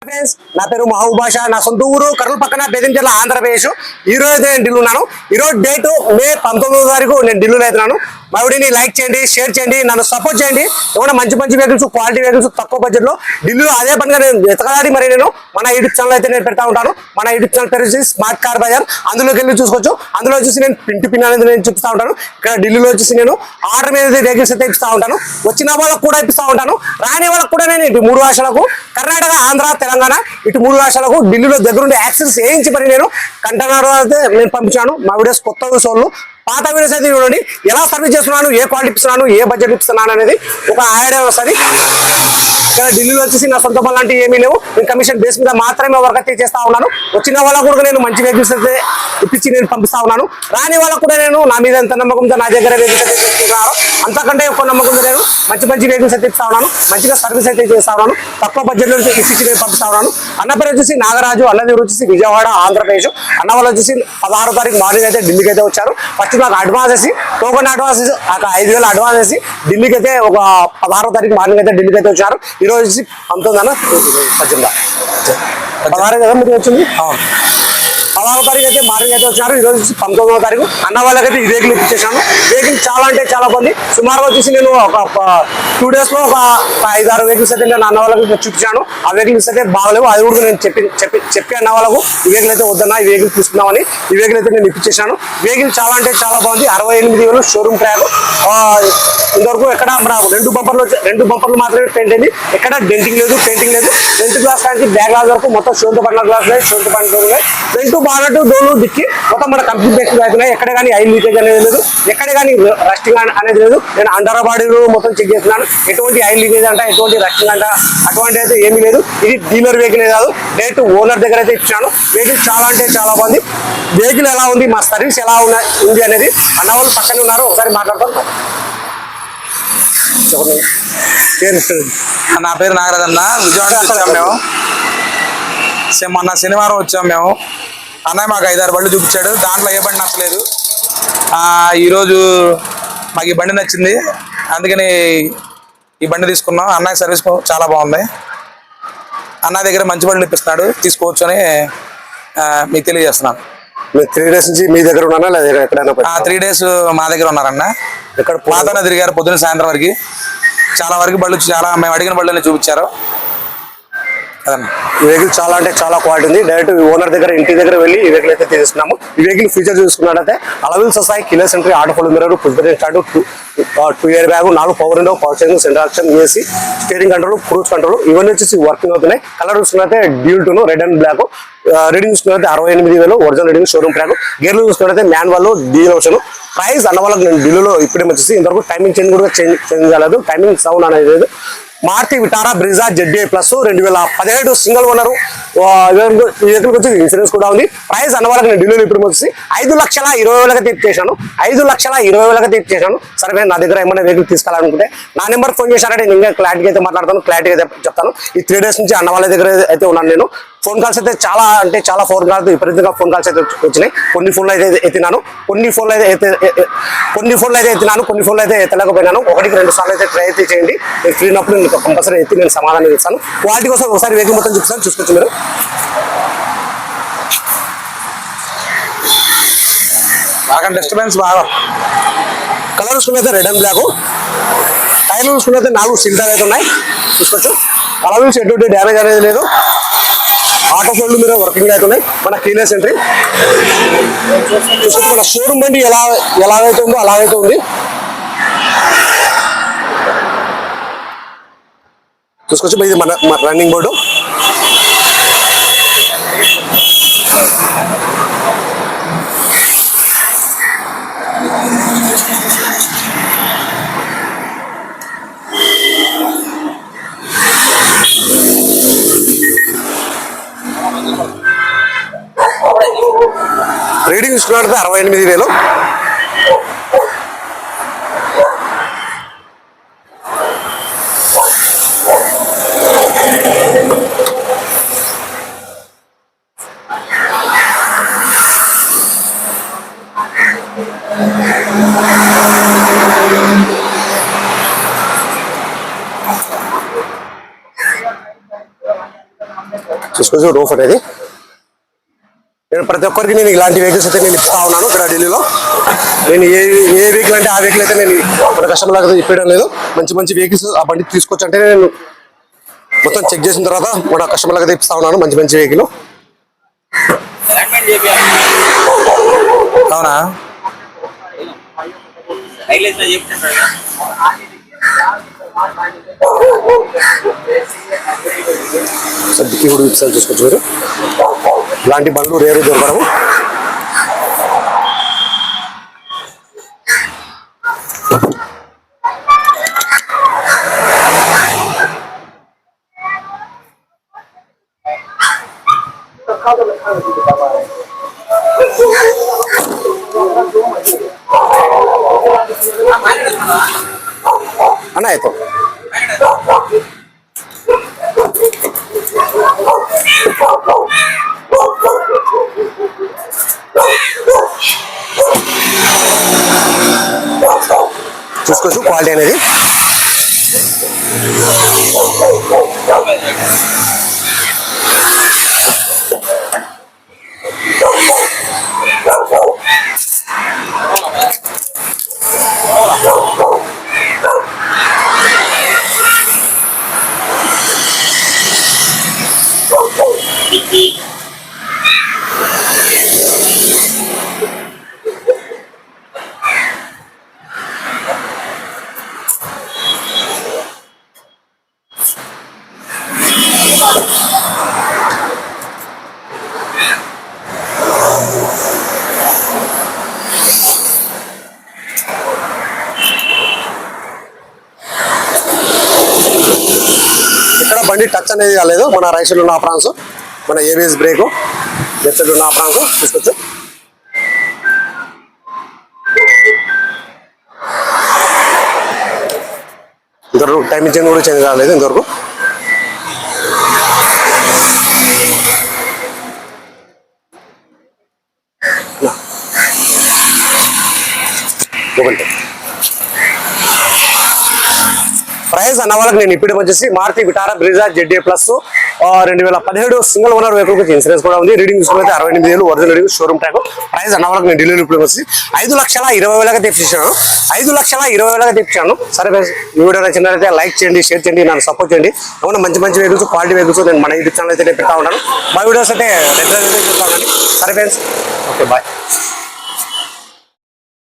Friends, నా పేరు మహబూబ్ బాషా. నా సొంత ఊరు కర్నూలు పక్కన బేదంచెర్ల, ఆంధ్రప్రదేశ్. ఈ రోజు నేను ఢిల్లీ ఉన్నాను. ఈ రోజు డేట్ మే 19వ తారీఖు నేను ఢిల్లీలో అవుతున్నాను. మా వీడియోని లైక్ చేయండి, షేర్ చేయండి, నన్ను సపోర్ట్ చేయండి. ఏమైనా మంచి వెహికల్స్, క్వాలిటీ వెహికల్స్ తక్కువ బడ్జెట్ లో ఢిల్లీలో అదే పనిగా నేను ఎతకలాడి మరి నేను మన యూట్యూబ్ ఛానల్ అయితే నేను పెడతా ఉంటాను. మన యూట్యూబ్ ఛానల్ పేరు వచ్చేసి స్మార్ట్ కార్ బజార్. అందులోకి వెళ్ళి చూసుకోవచ్చు. అందులో వచ్చేసి నేను పిన్ అనేది నేను చూపిస్తా ఉంటాను. ఇక్కడ ఢిల్లీలో వచ్చేసి నేను ఆర్డర్ మీద వెహికల్స్ అయితే ఇప్పిస్తా ఉంటాను. వచ్చిన వాళ్ళకు కూడా ఇప్పిస్తా ఉంటాను, రాని వాళ్ళకు కూడా నేను ఇటు 3 రాష్ట్రాలకు కర్ణాటక, ఆంధ్ర, తెలంగాణ ఇటు 3 రాష్ట్రాలకు ఢిల్లీలో దగ్గరుండి యాక్సెస్ వేయించి మరి నేను కంటైనర్ అయితే నేను పంపించాను. మా వీడియోస్ కొత్త సోళ్ళు పాత వీడియోస్ అయితే చూడండి, ఎలా సర్వీస్ చేస్తున్నాను, ఏ క్వాలిటీ ఇస్తున్నాను, ఏ బడ్జెట్ ఇస్తున్నాను అనేది ఒక ఐడియా వస్తుంది. ఇక్కడ ఢిల్లీలో వచ్చేసి నా సొంత పనులు అంటే ఏమీ లేవు. నేను కమిషన్ బేస్ మీద మాత్రమే వర్క్ అయితే చేస్తా ఉన్నాను. వచ్చిన వాళ్ళకు కూడా నేను మంచి వెహికల్స్ అయితే ఇప్పించి నేను పంపిస్తా ఉన్నాను. రాని వాళ్ళకు కూడా నేను నా మీద ఎంత నమ్మకంతో నా దగ్గర వెహికల్స్ అయితే తీసుకుంటున్నాను, అంతకంటే ఎక్కువ నమ్మకంతో నేను మంచి వెహికల్స్ అయితే ఇస్తా ఉన్నాను. మంచిగా సర్వీస్ అయితే చేస్తా ఉన్నాను. తక్కువ బడ్జెట్లో ఇప్పించి నేను పంపిస్తా ఉన్నాను. అన్న పేరు వచ్చేసి నాగరాజు, అన్నది వచ్చేసి విజయవాడ, ఆంధ్రప్రదేశ్. అన్న వాళ్ళు వచ్చేసి 16వ తారీఖు మార్నింగ్ అయితే ఢిల్లీకి అయితే వచ్చారు. ఫస్ట్ నాకు అడ్వాన్స్ వేసి టోకన్ అడ్వాన్స్ 5,000 అడ్వాన్స్ వేసి ఢిల్లీకి అయితే ఒక 16వ తారీఖు మార్నింగ్ అయితే ఢిల్లీకి అయితే వచ్చారు. ఈ రోజు వచ్చి 19 16 కదా మీరు వచ్చింది. 16వ తారీఖు అయితే మార్నింగ్ అయితే వచ్చారు. ఈ రోజు 19వ తారీఖు. అన్న వాళ్ళకైతే ఈ వెహికల్ ఇప్పించేసాను. వెహికల్ చాలా అంటే చాలా బాగుంది. సుమారుగా వచ్చేసి నేను ఒక 2 days లో ఒక 5-6 వెహికల్స్ అయితే నేను అన్న వాళ్ళకి చూపించాను. ఆ వెహికల్స్ అయితే బాగలేవు. అది కూడా నేను చెప్పి అన్న వాళ్ళకు ఈ వెహికల్ అయితే వద్దన్నా, ఈ వెహికల్ తీసుకుందామని ఈ వెహికల్ అయితే నేను ఇప్పించేసాను. వెహికల్ చాలా అంటే చాలా బాగుంది. 68,000 షోరూమ్ ట్రాక్. ఇంతవరకు ఎక్కడ మన 2 బంపర్లు మాత్రమే పెయింట్ అయింది. ఎక్కడ డెంటింగ్ లేదు, పెయింటింగ్ లేదు. ఫ్రంట్ గ్లాస్ కానీ బ్యాక్ గ్లాస్ వరకు మొత్తం షోల్తో పడిన గ్లాస్ లేదు, షోల్తో పడిన డోర్ లేదు. ఫ్రంట్ బానట్టు డోర్లు డిక్కి మొత్తం మన కంప్లీట్ బెస్ట్ అవుతున్నాయి. ఎక్కడ కానీ ఆయిల్ లీకేజ్ అనేది లేదు, ఎక్కడ కానీ రస్టింగ్ అనేది లేదు. నేను అండర్ బాడీలు మొత్తం చెక్ చేస్తున్నాను. ఎటువంటి ఆయిల్ లీకేజ్ అంట, ఎటువంటి రస్టింగ్ అంట అటువంటి అయితే ఏమీ లేదు. ఇది డీలర్ వెహికల్ కాదు, డైరెక్ట్ ఓనర్ దగ్గర అయితే ఇచ్చాను. వెహికల్ చాలా అంటే చాలా బాగుంది. వెహికల్ ఎలా ఉంది, మా సర్వీస్ ఎలా ఉంది అనేది అన్న వాళ్ళు పక్కనే ఉన్నారు, ఒకసారి మాట్లాడతాం. నా పేరు నాగరాజ్ అన్న. విజయవాడ వచ్చాము మేము. మొన్న శనివారం వచ్చాము మేము. అన్నయ్య మాకు 5-6 బండ్లు చూపించాడు. దాంట్లో ఏ బండి నచ్చలేదు. ఈరోజు మాకు ఈ బండి నచ్చింది, అందుకని ఈ బండి తీసుకున్నాం. అన్నయ్య సర్వీస్ చాలా బాగుంది. అన్నయ్య దగ్గర మంచి బండ్లు ఇప్పిస్తున్నాడు, తీసుకోవచ్చు అని మీకు తెలియజేస్తున్నాను. 3 days నుంచి మీ దగ్గర ఉన్నానా లేదా ఎక్కడైనా? 3 days మా దగ్గర ఉన్నారన్న. ఇక్కడ మాతోనే తిరిగారు పొద్దున్న సాయంత్రం వరకు. చాలా వరకు బళ్ళు, చాలా మేము అడిగిన బళ్ళని చూపించారు. ఈ వెహికల్ చాలా అంటే చాలా క్వాలిటీ ఉంది. డైరెక్ట్ ఓనర్ దగ్గర ఇంటి దగ్గర వెళ్ళి ఈ వెహికల్ అయితే తీసుకున్నాము. ఈ వెహికల్ ఫీచర్ చూసుకున్నట్టయితే అలవిల్స్ వస్తాయి, keyless entry, auto fold mirror, push button start, 2 airbag, 4 power window, power steering, centre option, AC, steering control, cruise control ఇవన్నీ వచ్చేసి వర్కింగ్ అవుతున్నాయి. కలర్ చూసుకున్నట్టే dual tone, red and black. Reading చూసుకున్నట్టే 68,000 original reading, showroom track. గేర్లు చూసుకున్నట్టే manual, diesel option. Price అన్న వాళ్ళకి నేను ఢిల్లీలో ఇప్పుడే వచ్చేసి ఇంతవరకు టైమింగ్ చేంజ్ కూడా చేంజ్ కాలేదు. టైమింగ్ సౌండ్ అనేది లేదు. Maruti Vitara Brezza ZDI plus 2017 single owner. వెహికల్కి వచ్చి ఇన్సూరెన్స్ కూడా ఉంది. ప్రైస్ అన్న వాళ్ళకి నేను ఢిల్లీలో ఇప్పుడు వచ్చి 5,20,000 తీర్చేసాను. 5,20,000 తీర్చేసాను. సరే, నా దగ్గర ఏమైనా వెహికల్ తీసుకోవాలనుకుంటే నా నెంబర్ ఫోన్ చేశారంటే నేను ఇంకా క్లారిటీగా అయితే మాట్లాడతాను, క్లారిటీగా అయితే చెప్తాను. ఈ 3 days నుంచి అన్న వాళ్ళ దగ్గర అయితే ఉన్నాను నేను. ఫోన్ కాల్స్ అయితే చాలా అంటే చాలా ఫోన్ కాల్స్, విపరీతంగా ఫోన్ కాల్స్ అయితే వచ్చినాయి. కొన్ని ఫోన్లు అయితే ఎత్తినాను, కొన్ని ఫోన్లు అయితే ఎత్తినాను, కొన్ని ఫోన్లు అయితే ఎత్తలేకపోయినాను. 1-2 సార్లు అయితే ట్రై అయితే చేయండి. నేను ఫ్రీ ఉన్నప్పుడు నేను కంపల్సరీ ఎత్తి నేను సమాధానం ఇస్తాను. క్వాలిటీ కోసం ఒకసారి వెహికల్ మొత్తం చూపిస్తాను, చూసుకోవచ్చు మీరు. బాగా డిస్టర్బెన్స్ బాగా. కలర్ చూసుకున్నైతే రెడ్ అండ్ బ్లాక్. టైర్లు చూసుకున్నైతే 4 స్టీల్ టైర్లు అయితే ఉన్నాయి, చూసుకోవచ్చు. కలర్ చూసి ఎటువంటి డ్యామేజ్ అనేది లేదు. ఆటో ఫోల్డ్ మీద వర్కింగ్ అవుతున్నాయి. మన కీలెస్ ఎంట్రీ చూసుకోవచ్చు. మన షోరూమ్ బండి ఎలాగైతే ఉందో అలాగైతే ఉంది, చూసుకోవచ్చు. ఇది మన రన్నింగ్ బోర్డు. రీడింగ్ చూసుకున్నట్లయితే 68,000. చూసుకోవచ్చు రూఫ్ అనేది. నేను ప్రతి ఒక్కరికి నేను ఇలాంటి వెహికల్స్ అయితే నేను ఇస్తా ఉన్నాను ఇక్కడ ఢిల్లీలో. నేను ఏ వెహికల్ అంటే ఆ వెహికల్ అయితే నేను మన కస్టమర్లకు అయితే ఇప్పడం లేదు. మంచి మంచి వెహికల్స్ ఆ బండి తీసుకొచ్చి అంటే నేను మొత్తం చెక్ చేసిన తర్వాత మన కస్టమర్లకు అయితే ఇస్తా ఉన్నాను మంచి మంచి వెహికల్. అవునా? ఇప్పుడు విషయాలు చూసుకోవచ్చు మీరు. ఇలాంటి బండ్లు రేరు దొరకడము. అన్నా అయితే చూసుకోవచ్చు క్వాలిటీ అనేది. ఇక్కడ బండి టచ్ అనేది కాలేదు. మన రైట్ సైడ్ ఉన్న ఆప్రాన్స్, మన ఏబిఎస్ బ్రేక్, లెఫ్ట్ సైడ్ ఉన్న ఆప్రాన్స్ చూసుకోవచ్చు. ఇంతవరకు టైం ఇచ్చింది కూడా చేంజ్ కాలేదు ఇంతవరకు. ప్రైస్ అన్న వాళ్ళకి నేను ఇప్పుడు వచ్చేసి Maruti Vitara Brezza ZA plus 2017 single owner vehicle insurance కూడా ఉంది. రీడింగ్ చూసుకుంటే 68,000 original reading showroom tag. Price అన్న వాళ్ళకి నేను ఢిల్లీలో ఇప్పుడు వచ్చి 5,20,000 తెప్పించాను. 5,20,000 తెప్పించాను. సరే ఈ వీడియో నచ్చినట్లయితే లైక్ చేయండి, షేర్ చేయండి, నన్ను సపోర్ట్ చేయండి. అవునా మంచి మంచి వెహికల్స్, క్వాలిటీ వెహికల్స్ నేను మన యూట్యూబ్ ఛానల్ అయితే పెడతా ఉంటాను. మా వీడియోస్ అయితే రెగ్యులర్ చూస్తా ఉండండి. సరే ఫ్రెండ్స్, ఓకే బాయ్.